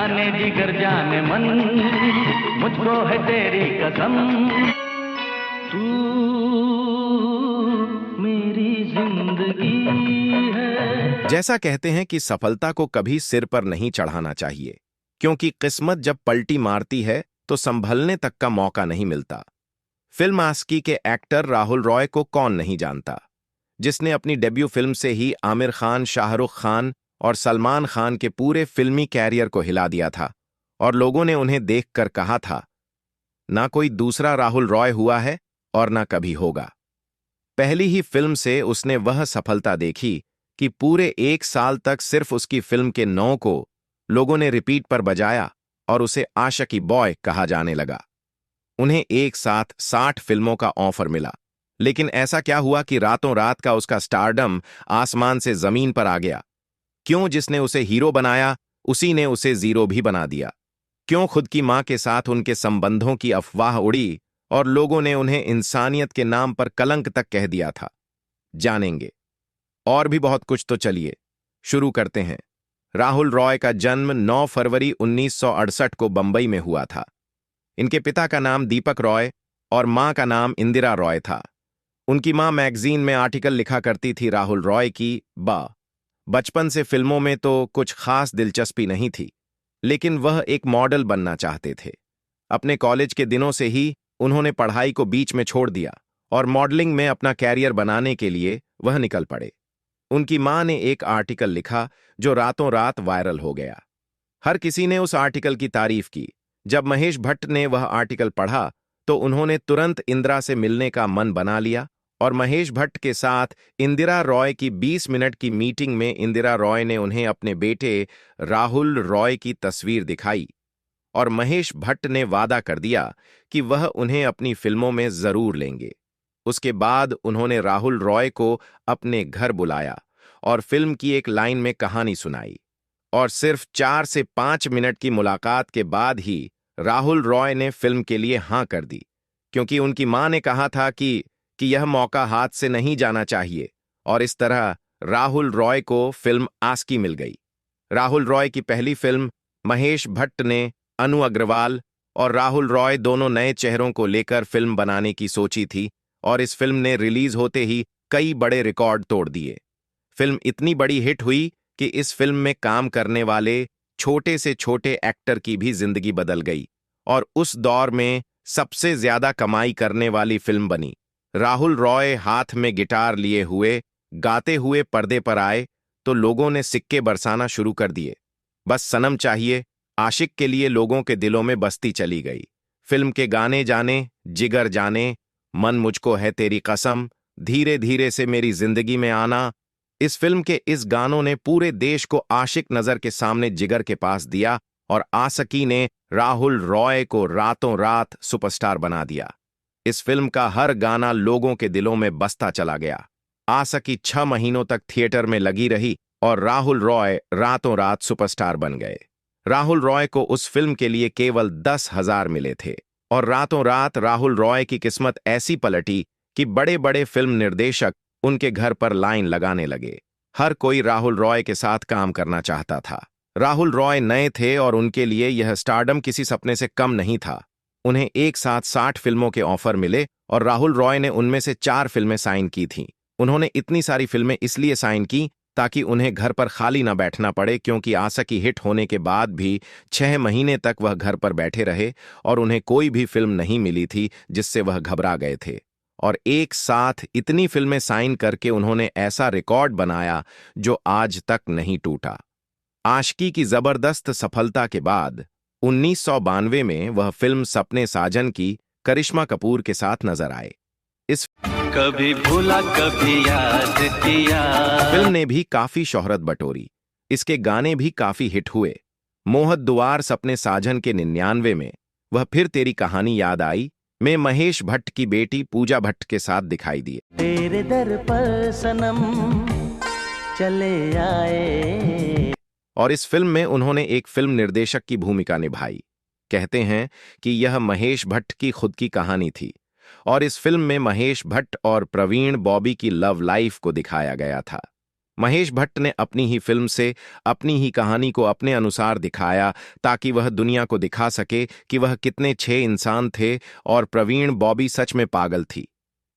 जाने जिगर जाने मन, मुझको है तेरी कसम, तू मेरी जिंदगी है। जैसा कहते हैं कि सफलता को कभी सिर पर नहीं चढ़ाना चाहिए, क्योंकि किस्मत जब पलटी मारती है तो संभलने तक का मौका नहीं मिलता। फिल्म आशिकी के एक्टर राहुल रॉय को कौन नहीं जानता, जिसने अपनी डेब्यू फिल्म से ही आमिर खान, शाहरुख खान और सलमान खान के पूरे फिल्मी कैरियर को हिला दिया था और लोगों ने उन्हें देखकर कहा था, ना कोई दूसरा राहुल रॉय हुआ है और ना कभी होगा। पहली ही फिल्म से उसने वह सफलता देखी कि पूरे 1 साल तक सिर्फ उसकी फिल्म के 9 को लोगों ने रिपीट पर बजाया और उसे आशिकी बॉय कहा जाने लगा। उन्हें एक साथ 60 फिल्मों का ऑफर मिला, लेकिन ऐसा क्या हुआ कि रातों रात का उसका स्टारडम आसमान से जमीन पर आ गया? क्यों जिसने उसे हीरो बनाया उसी ने उसे जीरो भी बना दिया? क्यों खुद की मां के साथ उनके संबंधों की अफवाह उड़ी और लोगों ने उन्हें इंसानियत के नाम पर कलंक तक कह दिया था? जानेंगे और भी बहुत कुछ, तो चलिए शुरू करते हैं। राहुल रॉय का जन्म 9 फरवरी 1968 को बंबई में हुआ था। इनके पिता का नाम दीपक रॉय और मां का नाम इंदिरा रॉय था। उनकी मां मैगजीन में आर्टिकल लिखा करती थी राहुल रॉय की बचपन से फिल्मों में तो कुछ खास दिलचस्पी नहीं थी, लेकिन वह एक मॉडल बनना चाहते थे। अपने कॉलेज के दिनों से ही उन्होंने पढ़ाई को बीच में छोड़ दिया और मॉडलिंग में अपना कैरियर बनाने के लिए वह निकल पड़े। उनकी मां ने एक आर्टिकल लिखा जो रातों रात वायरल हो गया। हर किसी ने उस आर्टिकल की तारीफ की। जब महेश भट्ट ने वह आर्टिकल पढ़ा तो उन्होंने तुरंत इंदिरा से मिलने का मन बना लिया और महेश भट्ट के साथ इंदिरा रॉय की 20 मिनट की मीटिंग में इंदिरा रॉय ने उन्हें अपने बेटे राहुल रॉय की तस्वीर दिखाई और महेश भट्ट ने वादा कर दिया कि वह उन्हें अपनी फिल्मों में जरूर लेंगे। उसके बाद उन्होंने राहुल रॉय को अपने घर बुलाया और फिल्म की एक लाइन में कहानी सुनाई और सिर्फ 4 से 5 मिनट की मुलाकात के बाद ही राहुल रॉय ने फिल्म के लिए हां कर दी, क्योंकि उनकी मां ने कहा था कि यह मौका हाथ से नहीं जाना चाहिए। और इस तरह राहुल रॉय को फिल्म आशिकी मिल गई। राहुल रॉय की पहली फिल्म महेश भट्ट ने अनु अग्रवाल और राहुल रॉय दोनों नए चेहरों को लेकर फिल्म बनाने की सोची थी और इस फिल्म ने रिलीज होते ही कई बड़े रिकॉर्ड तोड़ दिए। फिल्म इतनी बड़ी हिट हुई कि इस फिल्म में काम करने वाले छोटे से छोटे एक्टर की भी जिंदगी बदल गई और उस दौर में सबसे ज्यादा कमाई करने वाली फिल्म बनी। राहुल रॉय हाथ में गिटार लिए हुए गाते हुए पर्दे पर आए तो लोगों ने सिक्के बरसाना शुरू कर दिए। बस सनम चाहिए आशिक के लिए लोगों के दिलों में बसती चली गई। फिल्म के गाने जाने, जिगर जाने, मन मुझको है तेरी कसम, धीरे धीरे से मेरी जिंदगी में आना, इस फिल्म के इस गानों ने पूरे देश को आशिक नजर के सामने जिगर के पास दिया और आशिकी ने राहुल रॉय को रातों रात सुपरस्टार बना दिया। इस फिल्म का हर गाना लोगों के दिलों में बसता चला गया। आशिकी 6 महीनों तक थिएटर में लगी रही और राहुल रॉय रातों रात सुपरस्टार बन गए। राहुल रॉय को उस फिल्म के लिए केवल 10,000 मिले थे और रातों रात राहुल रॉय की किस्मत ऐसी पलटी कि बड़े बड़े फिल्म निर्देशक उनके घर पर लाइन लगाने लगे। हर कोई राहुल रॉय के साथ काम करना चाहता था। राहुल रॉय नए थे और उनके लिए यह स्टारडम किसी सपने से कम नहीं था। उन्हें एक साथ 60 फिल्मों के ऑफर मिले और राहुल रॉय ने उनमें से 4 फिल्में साइन की थीं। उन्होंने इतनी सारी फिल्में इसलिए साइन की ताकि उन्हें घर पर खाली न बैठना पड़े, क्योंकि आशिकी हिट होने के बाद भी 6 महीने तक वह घर पर बैठे रहे और उन्हें कोई भी फिल्म नहीं मिली थी जिससे वह घबरा गए थे। और एक साथ इतनी फिल्में साइन करके उन्होंने ऐसा रिकॉर्ड बनाया जो आज तक नहीं टूटा। आशिकी की जबरदस्त सफलता के बाद 1992 में वह फिल्म सपने साजन की करिश्मा कपूर के साथ नजर आए। इस कभी भूला कभी याद किया फिल्म ने भी काफी शोहरत बटोरी। इसके गाने भी काफी हिट हुए। मोहत दुआर सपने साजन के 99 में वह फिर तेरी कहानी याद आई में महेश भट्ट की बेटी पूजा भट्ट के साथ दिखाई दिए। तेरे दर पर सनम चले आए। और इस फिल्म में उन्होंने एक फिल्म निर्देशक की भूमिका निभाई। कहते हैं कि यह महेश भट्ट की खुद की कहानी थी और इस फिल्म में महेश भट्ट और प्रवीण बॉबी की लव लाइफ को दिखाया गया था। महेश भट्ट ने अपनी ही फिल्म से अपनी ही कहानी को अपने अनुसार दिखाया ताकि वह दुनिया को दिखा सके कि वह कितने 6 इंसान थे और प्रवीण बॉबी सच में पागल थी।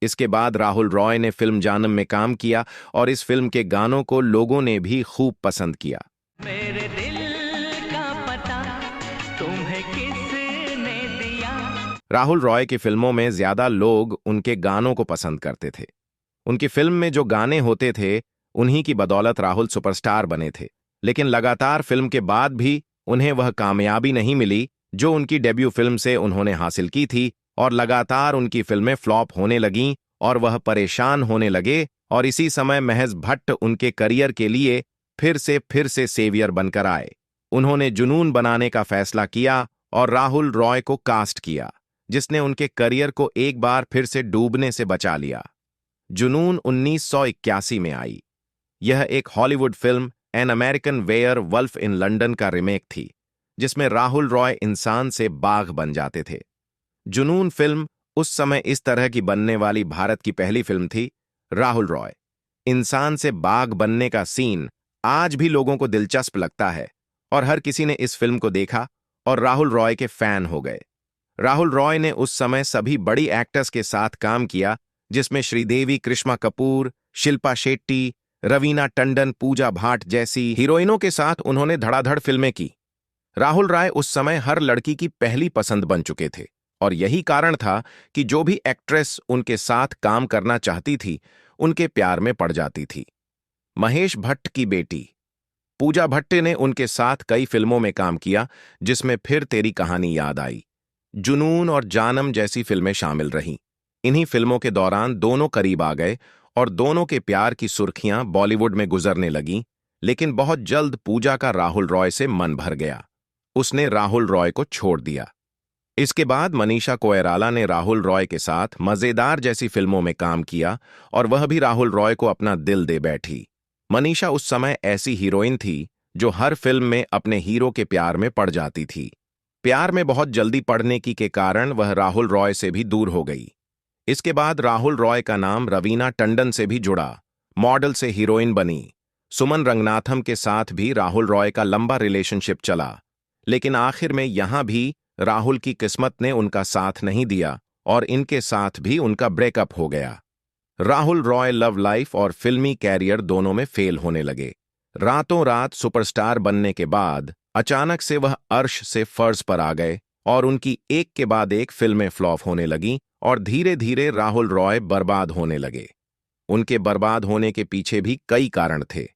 इसके बाद राहुल रॉय ने फिल्म जानम में काम किया और इस फिल्म के गानों को लोगों ने भी खूब पसंद किया। मेरे दिल का पता तुम्हें किसने दिया। राहुल रॉय की फिल्मों में ज्यादा लोग उनके गानों को पसंद करते थे। उनकी फिल्म में जो गाने होते थे उन्हीं की बदौलत राहुल सुपरस्टार बने थे। लेकिन लगातार फिल्म के बाद भी उन्हें वह कामयाबी नहीं मिली जो उनकी डेब्यू फिल्म से उन्होंने हासिल की थी, और लगातार उनकी फिल्में फ्लॉप होने लगीं और वह परेशान होने लगे। और इसी समय महेश भट्ट उनके करियर के लिए फिर से सेवियर बनकर आए। उन्होंने जुनून बनाने का फैसला किया और राहुल रॉय को कास्ट किया, जिसने उनके करियर को एक बार फिर से डूबने से बचा लिया। जुनून 1981 में आई। यह एक Hollywood film an American werewolf in London का रिमेक थी, जिसमें राहुल रॉय इंसान से बाघ बन जाते थे। जुनून फिल्म उस समय इस तरह की बनने वाली भारत की पहली फिल्म थी। राहुल रॉय इंसान से बाघ बनने का सीन आज भी लोगों को दिलचस्प लगता है और हर किसी ने इस फिल्म को देखा और राहुल रॉय के फैन हो गए। राहुल रॉय ने उस समय सभी बड़ी एक्टर्स के साथ काम किया, जिसमें श्रीदेवी, करिश्मा कपूर, शिल्पा शेट्टी, रवीना टंडन, पूजा भाट जैसी हीरोइनों के साथ उन्होंने धड़ाधड़ फिल्में की। राहुल रॉय उस समय हर लड़की की पहली पसंद बन चुके थे और यही कारण था कि जो भी एक्ट्रेस उनके साथ काम करना चाहती थी उनके प्यार में पड़ जाती थी। महेश भट्ट की बेटी पूजा भट्ट ने उनके साथ कई फिल्मों में काम किया, जिसमें फिर तेरी कहानी याद आई, जुनून और जानम जैसी फिल्में शामिल रहीं। इन्हीं फिल्मों के दौरान दोनों करीब आ गए और दोनों के प्यार की सुर्खियां बॉलीवुड में गुजरने लगीं। लेकिन बहुत जल्द पूजा का राहुल रॉय से मन भर गया। उसने राहुल रॉय को छोड़ दिया। इसके बाद मनीषा कोइराला ने राहुल रॉय के साथ मजेदार जैसी फिल्मों में काम किया और वह भी राहुल रॉय को अपना दिल दे बैठी। मनीषा उस समय ऐसी हीरोइन थी जो हर फिल्म में अपने हीरो के प्यार में पड़ जाती थी। प्यार में बहुत जल्दी पड़ने के कारण वह राहुल रॉय से भी दूर हो गई। इसके बाद राहुल रॉय का नाम रवीना टंडन से भी जुड़ा, मॉडल से हीरोइन बनी। सुमन रंगनाथम के साथ भी राहुल रॉय का लंबा रिलेशनशिप चला, लेकिन आखिर में यहां भी राहुल की किस्मत ने उनका साथ नहीं दिया और इनके साथ भी उनका ब्रेकअप हो गया। राहुल रॉय लव लाइफ और फिल्मी कैरियर दोनों में फेल होने लगे। रातों रात सुपरस्टार बनने के बाद अचानक से वह अर्श से फर्श पर आ गए और उनकी एक के बाद एक फिल्में फ्लॉप होने लगीं और धीरे धीरे राहुल रॉय बर्बाद होने लगे। उनके बर्बाद होने के पीछे भी कई कारण थे।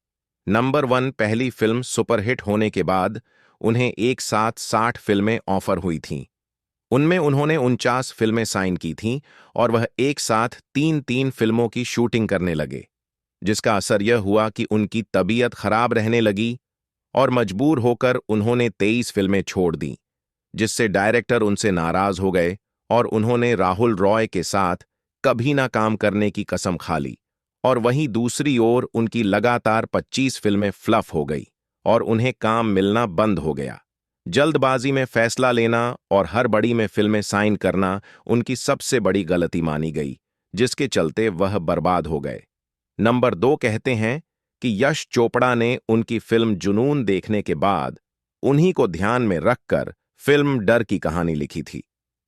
नंबर 1, पहली फिल्म सुपरहिट होने के बाद उन्हें एक साथ 60 फिल्में ऑफर हुई थीं। उनमें उन्होंने 49 फिल्में साइन की थीं और वह एक साथ 3-3 फिल्मों की शूटिंग करने लगे, जिसका असर यह हुआ कि उनकी तबीयत खराब रहने लगी और मजबूर होकर उन्होंने 23 फिल्में छोड़ दीं, जिससे डायरेक्टर उनसे नाराज हो गए और उन्होंने राहुल रॉय के साथ कभी ना काम करने की कसम खा ली। और वहीं दूसरी ओर उनकी लगातार 25 फिल्में फ्लॉप हो गई और उन्हें काम मिलना बंद हो गया। जल्दबाजी में फैसला लेना और हर बड़ी में फिल्में साइन करना उनकी सबसे बड़ी गलती मानी गई, जिसके चलते वह बर्बाद हो गए। नंबर 2, कहते हैं कि यश चोपड़ा ने उनकी फिल्म जुनून देखने के बाद उन्हीं को ध्यान में रखकर फिल्म डर की कहानी लिखी थी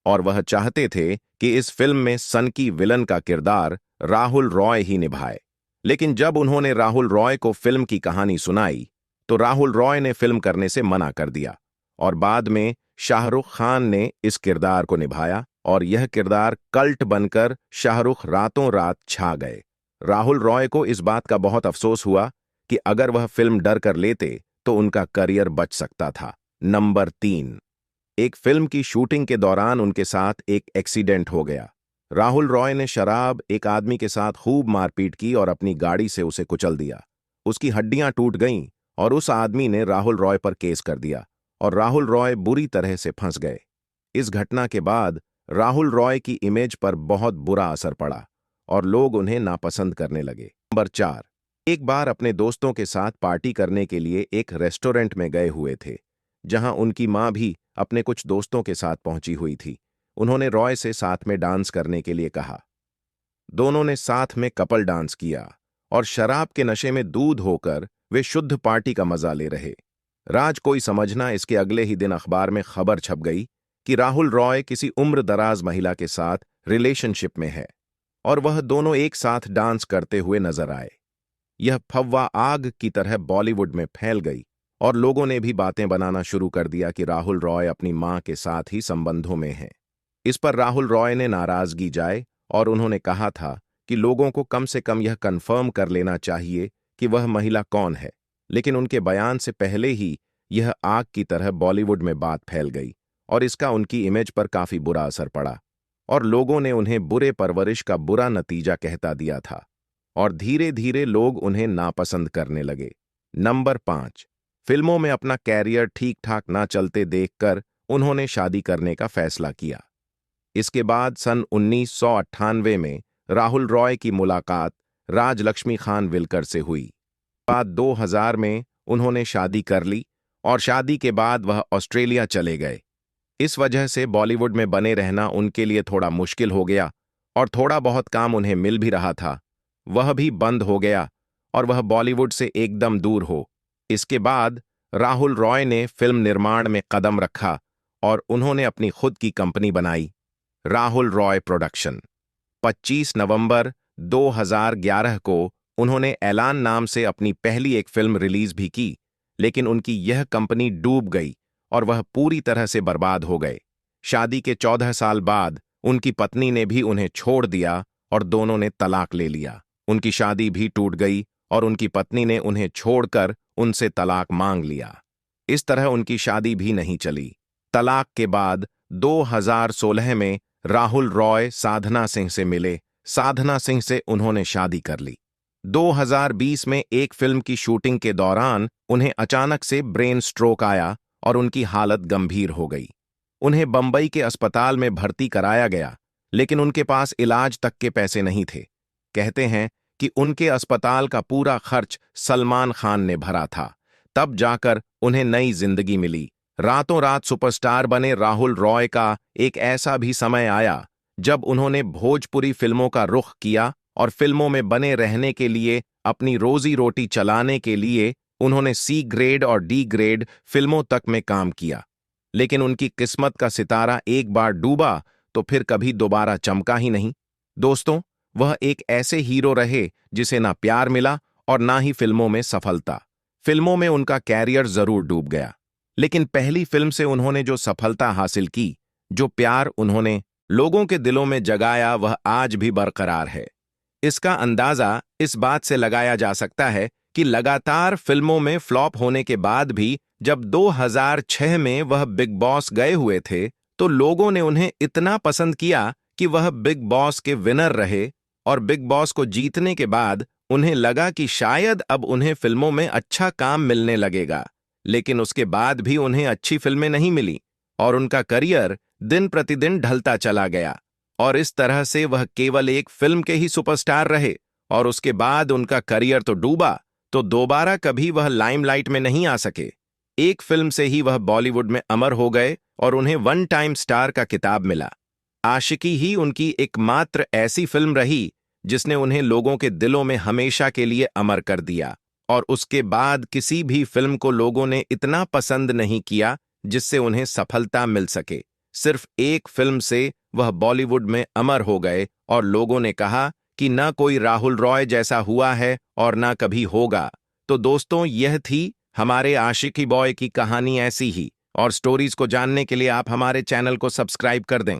और वह चाहते थे कि इस फिल्म में सन की विलन का किरदार राहुल रॉय ही निभाए। लेकिन जब उन्होंने राहुल रॉय को फिल्म की कहानी सुनाई तो राहुल रॉय ने फिल्म करने से मना कर दिया और बाद में शाहरुख खान ने इस किरदार को निभाया और यह किरदार कल्ट बनकर शाहरुख रातों रात छा गए। राहुल रॉय को इस बात का बहुत अफसोस हुआ कि अगर वह फिल्म डर कर लेते तो उनका करियर बच सकता था। नंबर 3, एक फिल्म की शूटिंग के दौरान उनके साथ एक एक्सीडेंट हो गया। राहुल रॉय ने शराब एक आदमी के साथ खूब मारपीट की और अपनी गाड़ी से उसे कुचल दिया। उसकी हड्डियां टूट गईं और उस आदमी ने राहुल रॉय पर केस कर दिया और राहुल रॉय बुरी तरह से फंस गए। इस घटना के बाद राहुल रॉय की इमेज पर बहुत बुरा असर पड़ा और लोग उन्हें नापसंद करने लगे। नंबर 4, एक बार अपने दोस्तों के साथ पार्टी करने के लिए एक रेस्टोरेंट में गए हुए थे, जहां उनकी मां भी अपने कुछ दोस्तों के साथ पहुंची हुई थी। उन्होंने रॉय से साथ में डांस करने के लिए कहा। दोनों ने साथ में कपल डांस किया और शराब के नशे में दूध होकर वे शुद्ध पार्टी का मजा ले रहे। राज कोई समझना, इसके अगले ही दिन अखबार में खबर छप गई कि राहुल रॉय किसी उम्र दराज महिला के साथ रिलेशनशिप में है और वह दोनों एक साथ डांस करते हुए नजर आए। यह अफवाह आग की तरह बॉलीवुड में फैल गई और लोगों ने भी बातें बनाना शुरू कर दिया कि राहुल रॉय अपनी मां के साथ ही संबंधों में हैं। इस पर राहुल रॉय ने नाराजगी जाए और उन्होंने कहा था कि लोगों को कम से कम यह कंफर्म कर लेना चाहिए कि वह महिला कौन है, लेकिन उनके बयान से पहले ही यह आग की तरह बॉलीवुड में बात फैल गई और इसका उनकी इमेज पर काफी बुरा असर पड़ा और लोगों ने उन्हें बुरे परवरिश का बुरा नतीजा कहता दिया था और धीरे धीरे लोग उन्हें नापसंद करने लगे। नंबर 5, फिल्मों में अपना कैरियर ठीक ठाक ना चलते देखकर उन्होंने शादी करने का फैसला किया। इसके बाद सन 1998 में राहुल रॉय की मुलाकात राजलक्ष्मी खान विलकर से हुई। बाद 2000 में उन्होंने शादी कर ली और शादी के बाद वह ऑस्ट्रेलिया चले गए। इस वजह से बॉलीवुड में बने रहना उनके लिए थोड़ा मुश्किल हो गया और थोड़ा बहुत काम उन्हें मिल भी रहा था वह भी बंद हो गया और वह बॉलीवुड से एकदम दूर हो। इसके बाद राहुल रॉय ने फिल्म निर्माण में कदम रखा और उन्होंने अपनी खुद की कंपनी बनाई, राहुल रॉय प्रोडक्शन। 25 नवंबर 2011 को उन्होंने ऐलान नाम से अपनी पहली एक फिल्म रिलीज भी की, लेकिन उनकी यह कंपनी डूब गई और वह पूरी तरह से बर्बाद हो गए। शादी के 14 साल बाद उनकी पत्नी ने भी उन्हें छोड़ दिया और दोनों ने तलाक ले लिया। उनकी शादी भी टूट गई और उनकी पत्नी ने उन्हें छोड़कर उनसे तलाक मांग लिया। इस तरह उनकी शादी भी नहीं चली। तलाक के बाद 2016 में राहुल रॉय साधना सिंह से मिले। साधना सिंह से उन्होंने शादी कर ली। 2020 में एक फिल्म की शूटिंग के दौरान उन्हें अचानक से ब्रेन स्ट्रोक आया और उनकी हालत गंभीर हो गई। उन्हें बंबई के अस्पताल में भर्ती कराया गया, लेकिन उनके पास इलाज तक के पैसे नहीं थे। कहते हैं कि उनके अस्पताल का पूरा खर्च सलमान खान ने भरा था। तब जाकर उन्हें नई जिंदगी मिली। रातों रात सुपरस्टार बने राहुल रॉय का एक ऐसा भी समय आया जब उन्होंने भोजपुरी फिल्मों का रुख किया और फिल्मों में बने रहने के लिए, अपनी रोजी रोटी चलाने के लिए उन्होंने सी ग्रेड और डी ग्रेड फिल्मों तक में काम किया। लेकिन उनकी किस्मत का सितारा एक बार डूबा तो फिर कभी दोबारा चमका ही नहीं। दोस्तों, वह एक ऐसे हीरो रहे जिसे ना प्यार मिला और ना ही फिल्मों में सफलता। फिल्मों में उनका कैरियर जरूर डूब गया, लेकिन पहली फिल्म से उन्होंने जो सफलता हासिल की, जो प्यार उन्होंने लोगों के दिलों में जगाया, वह आज भी बरकरार है। इसका अंदाजा इस बात से लगाया जा सकता है कि लगातार फिल्मों में फ्लॉप होने के बाद भी जब 2006 में वह बिग बॉस गए हुए थे तो लोगों ने उन्हें इतना पसंद किया कि वह बिग बॉस के विनर रहे और बिग बॉस को जीतने के बाद उन्हें लगा कि शायद अब उन्हें फिल्मों में अच्छा काम मिलने लगेगा। लेकिन उसके बाद भी उन्हें अच्छी फिल्में नहीं मिली और उनका करियर दिन प्रतिदिन ढलता चला गया और इस तरह से वह केवल एक फिल्म के ही सुपरस्टार रहे और उसके बाद उनका करियर तो डूबा, तो दोबारा कभी वह लाइमलाइट में नहीं आ सके। एक फिल्म से ही वह बॉलीवुड में अमर हो गए और उन्हें वन टाइम स्टार का खिताब मिला। आशिकी ही उनकी एकमात्र ऐसी फिल्म रही जिसने उन्हें लोगों के दिलों में हमेशा के लिए अमर कर दिया और उसके बाद किसी भी फिल्म को लोगों ने इतना पसंद नहीं किया जिससे उन्हें सफलता मिल सके। सिर्फ एक फिल्म से वह बॉलीवुड में अमर हो गए और लोगों ने कहा कि न कोई राहुल रॉय जैसा हुआ है और न कभी होगा। तो दोस्तों, यह थी हमारे आशिकी बॉय की कहानी ऐसी ही, और स्टोरीज को जानने के लिए आप हमारे चैनल को सब्सक्राइब कर दें।